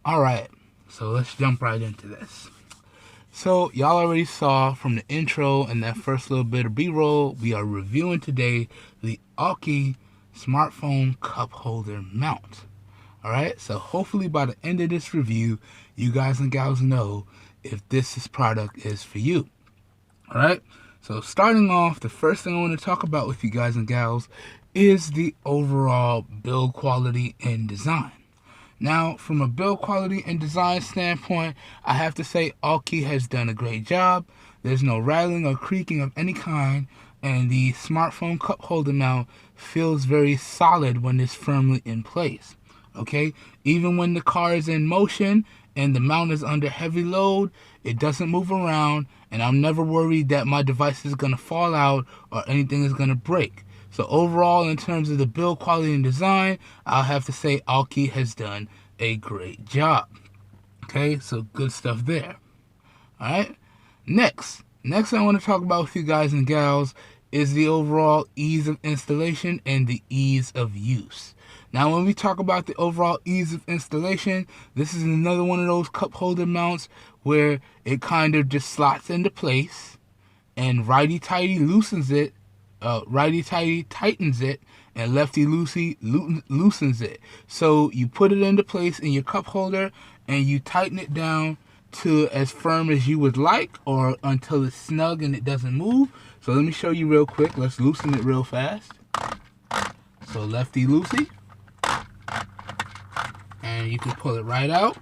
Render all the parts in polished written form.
Alright, so let's jump right into this. So y'all already saw from the intro and that first little bit of B-roll, we are reviewing today the AONKEY smartphone cup holder mount. Alright, so hopefully by the end of this review, you guys and gals know if this product is for you. Alright, so starting off, the first thing I want to talk about with you guys and gals is the overall build quality and design. Now, from a build quality and design standpoint, I have to say AONKEY has done a great job. There's no rattling or creaking of any kind, and the smartphone cup holder mount feels very solid when it's firmly in place. Okay, even when the car is in motion and the mount is under heavy load, it doesn't move around, and I'm never worried that my device is going to fall out or anything is going to break. So overall, in terms of the build quality and design, I'll have to say AONKEY has done a great job. Okay, so good stuff there. Alright, next I want to talk about with you guys and gals is the overall ease of installation and the ease of use. Now, when we talk about the overall ease of installation, this is another one of those cup holder mounts where it kind of just slots into place and righty-tighty loosens it. Righty-tighty tightens it, and lefty-loosey loosens it. So you put it into place in your cup holder, and you tighten it down to as firm as you would like, or until it's snug and it doesn't move. So let me show you real quick. Let's loosen it real fast. So lefty-loosey, and you can pull it right out.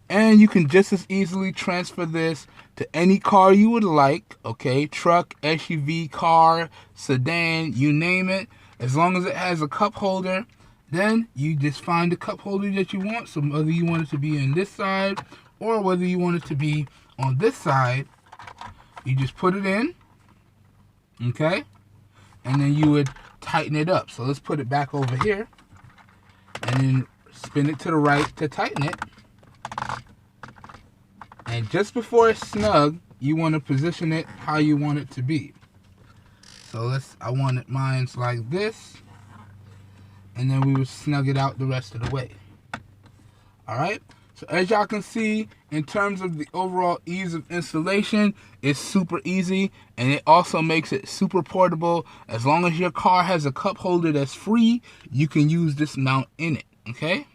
And you can just as easily transfer this to any car you would like, okay? Truck, SUV, car, sedan, you name it. As long as it has a cup holder, then you just find the cup holder that you want. So whether you want it to be on this side or whether you want it to be on this side, you just put it in, okay? And then you would tighten it up. So let's put it back over here and then spin it to the right to tighten it. And just before it's snug, you want to position it how you want it to be. So I wanted mine like this, and then we would snug it out the rest of the way. Alright, so as y'all can see, in terms of the overall ease of installation, it's super easy, and it also makes it super portable. As long as your car has a cup holder that's free, you can use this mount in it, okay?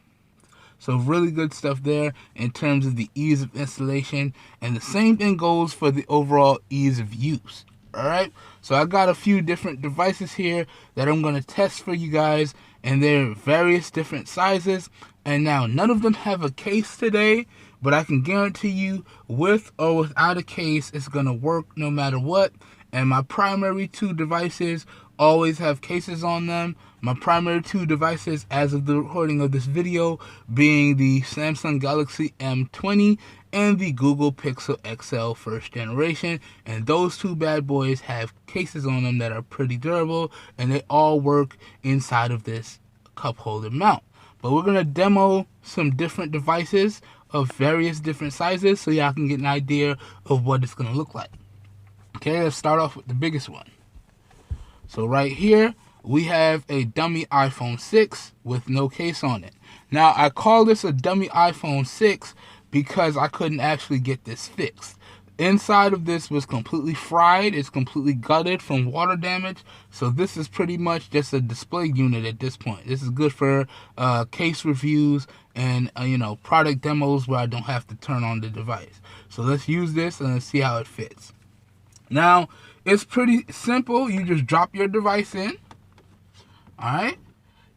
So really good stuff there in terms of the ease of installation. And the same thing goes for the overall ease of use. Alright, so I got a few different devices here that I'm going to test for you guys. And they're various different sizes. And now none of them have a case today. But I can guarantee you with or without a case, it's going to work no matter what. And my primary two devices always have cases on them. My primary two devices as of the recording of this video being the Samsung Galaxy M20 and the Google Pixel XL first generation. And those two bad boys have cases on them that are pretty durable, and they all work inside of this cup holder mount. But we're going to demo some different devices of various different sizes so y'all can get an idea of what it's going to look like. Okay, let's start off with the biggest one. So right here, we have a dummy iPhone 6 with no case on it. Now, I call this a dummy iPhone 6 because I couldn't actually get this fixed. Inside of this was completely fried. It's completely gutted from water damage. So this is pretty much just a display unit at this point. This is good for case reviews and, product demos where I don't have to turn on the device. So let's use this and let's see how it fits. Now, it's pretty simple. You just drop your device in. Alright,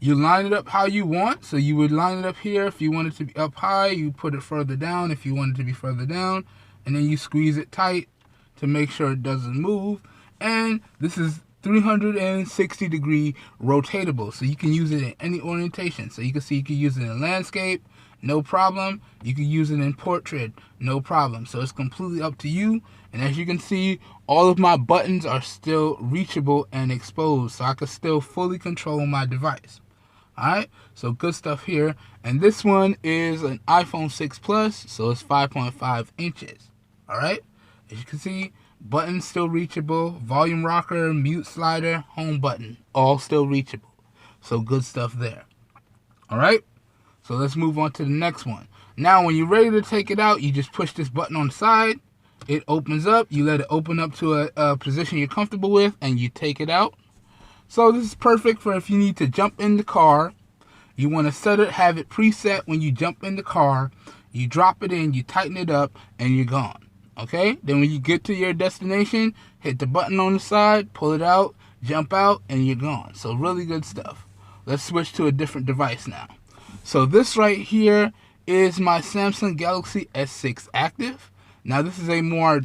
you line it up how you want. So you would line it up here. If you want it to be up high, you put it further down if you want it to be further down. And then you squeeze it tight to make sure it doesn't move. And this is 360 degree rotatable. So you can use it in any orientation. So you can see you can use it in landscape, no problem. You can use it in portrait, no problem. So it's completely up to you. And as you can see, all of my buttons are still reachable and exposed, so I can still fully control my device. Alright, so good stuff here. And this one is an iPhone 6 Plus, so it's 5.5 inches. Alright, as you can see, buttons still reachable, volume rocker, mute slider, home button, all still reachable. So good stuff there. Alright, so let's move on to the next one. Now when you're ready to take it out, you just push this button on the side. It opens up. You let it open up to a position you're comfortable with, and you take it out. So this is perfect for if you need to jump in the car. You want to set it, have it preset when you jump in the car. You drop it in, you tighten it up, and you're gone. Okay? Then when you get to your destination, hit the button on the side, pull it out, jump out, and you're gone. So really good stuff. Let's switch to a different device now. So this right here is my Samsung Galaxy S6 Active. Now this is a more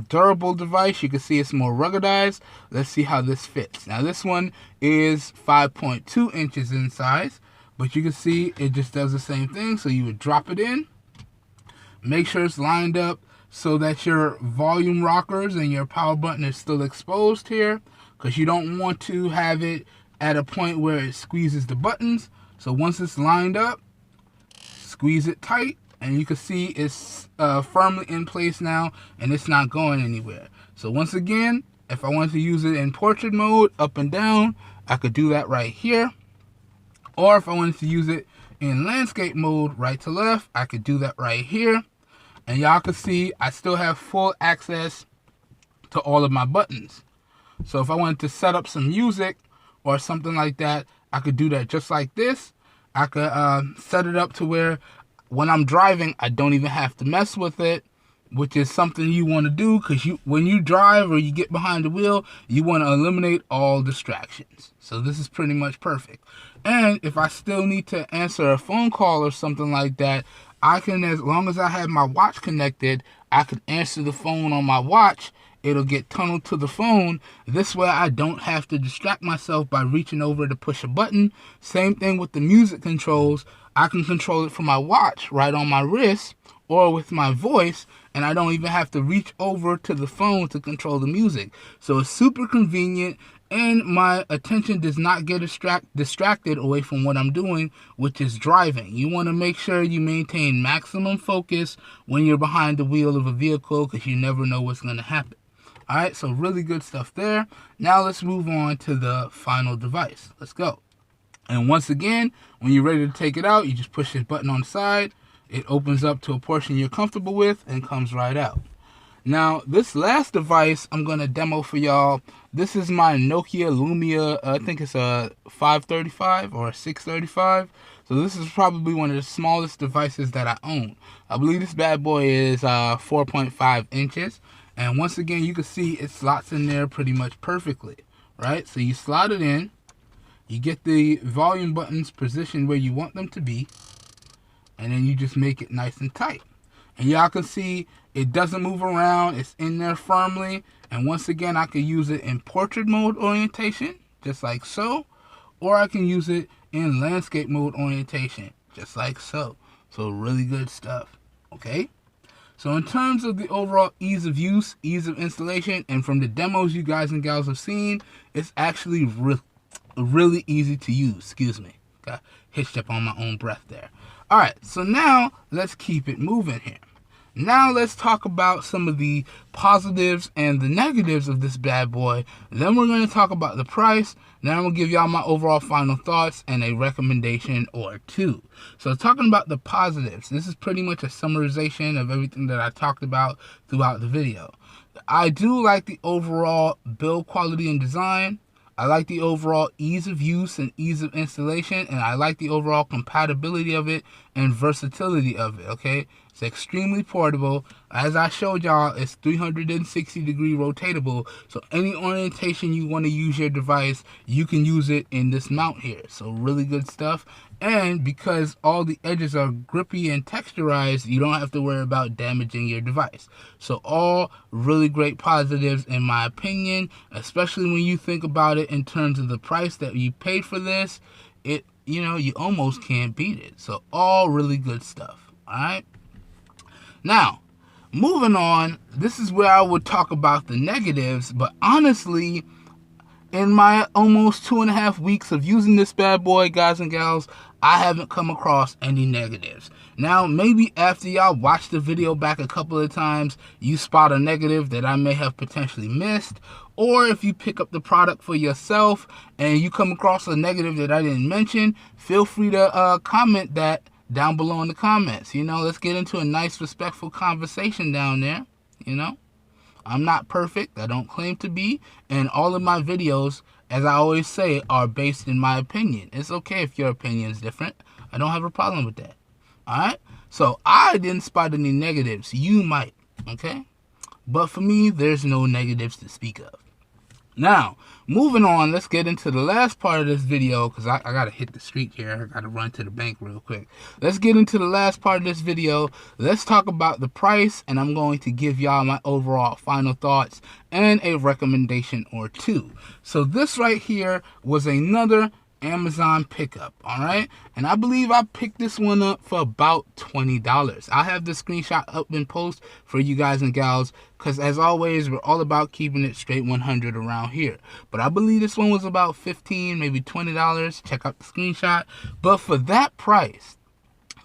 durable device. You can see it's more ruggedized. Let's see how this fits. Now this one is 5.2 inches in size, but you can see it just does the same thing. So you would drop it in, make sure it's lined up so that your volume rockers and your power button is still exposed here, because you don't want to have it at a point where it squeezes the buttons. So once it's lined up, squeeze it tight, and you can see it's firmly in place now, and it's not going anywhere. So once again, if I wanted to use it in portrait mode, up and down, I could do that right here. Or if I wanted to use it in landscape mode, right to left, I could do that right here. And y'all can see I still have full access to all of my buttons. So if I wanted to set up some music or something like that, I could do that just like this. I could set it up to where when I'm driving, I don't even have to mess with it, which is something you want to do, because when you drive or you get behind the wheel, you want to eliminate all distractions. So this is pretty much perfect. And if I still need to answer a phone call or something like that, I can, as long as I have my watch connected, I can answer the phone on my watch. It'll get tunneled to the phone. This way I don't have to distract myself by reaching over to push a button. Same thing with the music controls. I can control it from my watch right on my wrist or with my voice, and I don't even have to reach over to the phone to control the music. So it's super convenient, and my attention does not get distracted away from what I'm doing, which is driving. You want to make sure you maintain maximum focus when you're behind the wheel of a vehicle, because you never know what's going to happen. Alright, so really good stuff there. Now let's move on to the final device. Let's go. And once again, when you're ready to take it out, you just push this button on the side. It opens up to a portion you're comfortable with and comes right out. Now, this last device I'm going to demo for y'all. This is my Nokia Lumia. I think it's a 535 or a 635. So this is probably one of the smallest devices that I own. I believe this bad boy is 4.5 inches. And once again, you can see it slots in there pretty much perfectly, right? So you slot it in, you get the volume buttons positioned where you want them to be, and then you just make it nice and tight. And y'all can see it doesn't move around, it's in there firmly. And once again, I can use it in portrait mode orientation, just like so, or I can use it in landscape mode orientation, just like so. So really good stuff, okay? So in terms of the overall ease of use, ease of installation, and from the demos you guys and gals have seen, it's actually really easy to use. Excuse me. Got hitched up on my own breath there. Alright, so now let's keep it moving here. Now let's talk about some of the positives and the negatives of this bad boy. Then we're going to talk about the price. Then I'm going to give y'all my overall final thoughts and a recommendation or two. So talking about the positives, this is pretty much a summarization of everything that I talked about throughout the video. I do like the overall build quality and design. I like the overall ease of use and ease of installation, and I like the overall compatibility of it and versatility of it, okay? It's extremely portable. As I showed y'all, it's 360-degree rotatable, so any orientation you want to use your device, you can use it in this mount here. So really good stuff. And because all the edges are grippy and texturized, you don't have to worry about damaging your device. So all really great positives in my opinion, especially when you think about it in terms of the price that you paid for this. You almost can't beat it. So all really good stuff. All right. Now, moving on, this is where I would talk about the negatives, but honestly, in my almost 2.5 weeks of using this bad boy, guys and gals, I haven't come across any negatives. Now, maybe after y'all watch the video back a couple of times, you spot a negative that I may have potentially missed, or if you pick up the product for yourself and you come across a negative that I didn't mention, feel free to comment that down below in the comments. You know, let's get into a nice, respectful conversation down there. You know, I'm not perfect. I don't claim to be. And all of my videos, as I always say, are based in my opinion. It's okay if your opinion is different. I don't have a problem with that. All right? So I didn't spot any negatives. You might. Okay? But for me, there's no negatives to speak of. Now, moving on, let's get into the last part of this video, because I got to hit the street here. I got to run to the bank real quick. Let's get into the last part of this video. Let's talk about the price, and I'm going to give y'all my overall final thoughts and a recommendation or two. So this right here was another Amazon pickup, all right? And I believe I picked this one up for about $20. I have the screenshot up in post for you guys and gals, because as always, we're all about keeping it straight 100 around here. But I believe this one was about $15, maybe $20. Check out the screenshot. But for that price,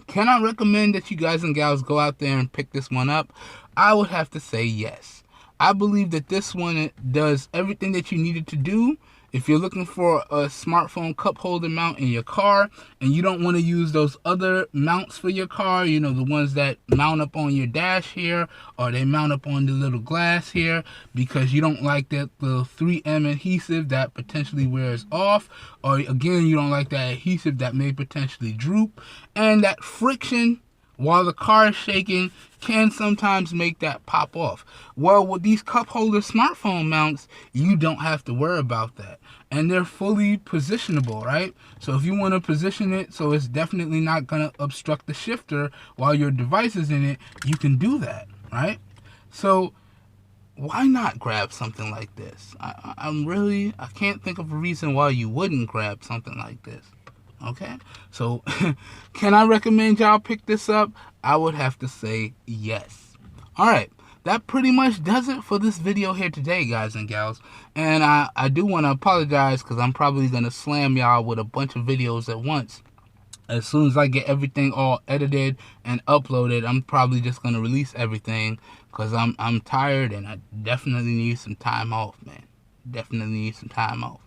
can I recommend that you guys and gals go out there and pick this one up? I would have to say yes. I believe that this one does everything that you needed to do. If you're looking for a smartphone cup holder mount in your car and you don't want to use those other mounts for your car, you know, the ones that mount up on your dash here, or they mount up on the little glass here, because you don't like that little 3M adhesive that potentially wears off, or again, you don't like that adhesive that may potentially droop, and that friction while the car is shaking can sometimes make that pop off. Well, with these cup holder smartphone mounts, you don't have to worry about that. And they're fully positionable, right? So if you want to position it so it's definitely not going to obstruct the shifter while your device is in it, you can do that, right? So why not grab something like this? I can't think of a reason why you wouldn't grab something like this. Okay, so can I recommend y'all pick this up? I would have to say yes. Alright, that pretty much does it for this video here today, guys and gals. And I do want to apologize, because I'm probably going to slam y'all with a bunch of videos at once. As soon as I get everything all edited and uploaded, I'm probably just going to release everything, because I'm tired and I definitely need some time off, man. Definitely need some time off.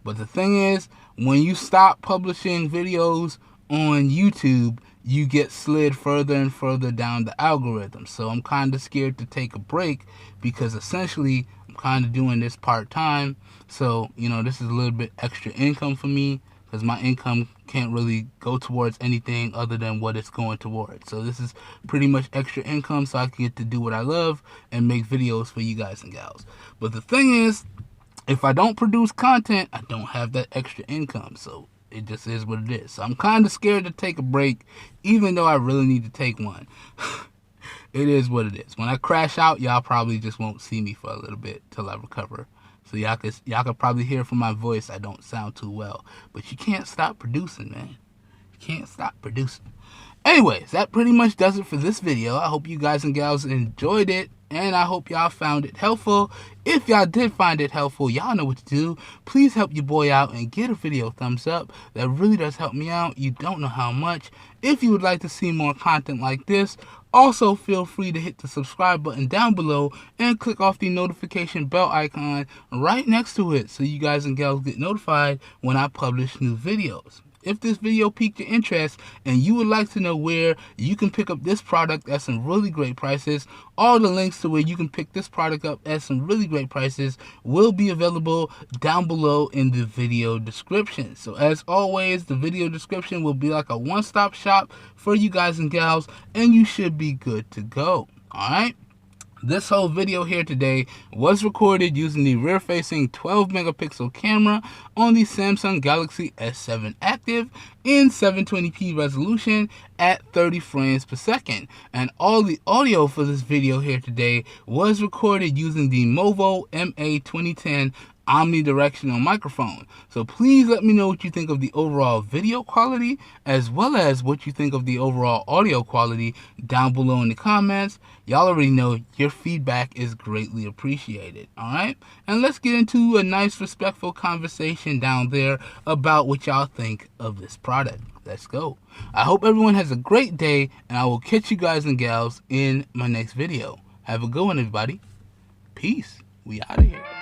But the thing is, when you stop publishing videos on YouTube, you get slid further and further down the algorithm. So I'm kind of scared to take a break, because essentially I'm kind of doing this part-time. So, you know, this is a little bit extra income for me, because my income can't really go towards anything other than what it's going towards. So this is pretty much extra income, so I can get to do what I love and make videos for you guys and gals. But the thing is, if I don't produce content, I don't have that extra income. So it just is what it is. So I'm kind of scared to take a break, even though I really need to take one. It is what it is. When I crash out, y'all probably just won't see me for a little bit till I recover. So y'all could probably hear from my voice I don't sound too well. But you can't stop producing, man. You can't stop producing. Anyways, that pretty much does it for this video. I hope you guys and gals enjoyed it, and I hope y'all found it helpful. If y'all did find it helpful, y'all know what to do. Please help your boy out and get a video thumbs up. That really does help me out. You don't know how much. If you would like to see more content like this, also feel free to hit the subscribe button down below and click off the notification bell icon right next to it, so you guys and gals get notified when I publish new videos. If this video piqued your interest and you would like to know where you can pick up this product at some really great prices, all the links to where you can pick this product up at some really great prices will be available down below in the video description. So as always, the video description will be like a one-stop shop for you guys and gals, and you should be good to go. Alright? This whole video here today was recorded using the rear-facing 12-megapixel camera on the Samsung Galaxy S7 Active in 720p resolution at 30 frames per second. And all the audio for this video here today was recorded using the Movo MA2010 omnidirectional microphone. So please let me know what you think of the overall video quality, as well as what you think of the overall audio quality down below in the comments. Y'all already know your feedback is greatly appreciated. Alright? And let's get into a nice respectful conversation down there about what y'all think of this product. Let's go. I hope everyone has a great day, and I will catch you guys and gals in my next video. Have a good one, everybody. Peace. We out of here.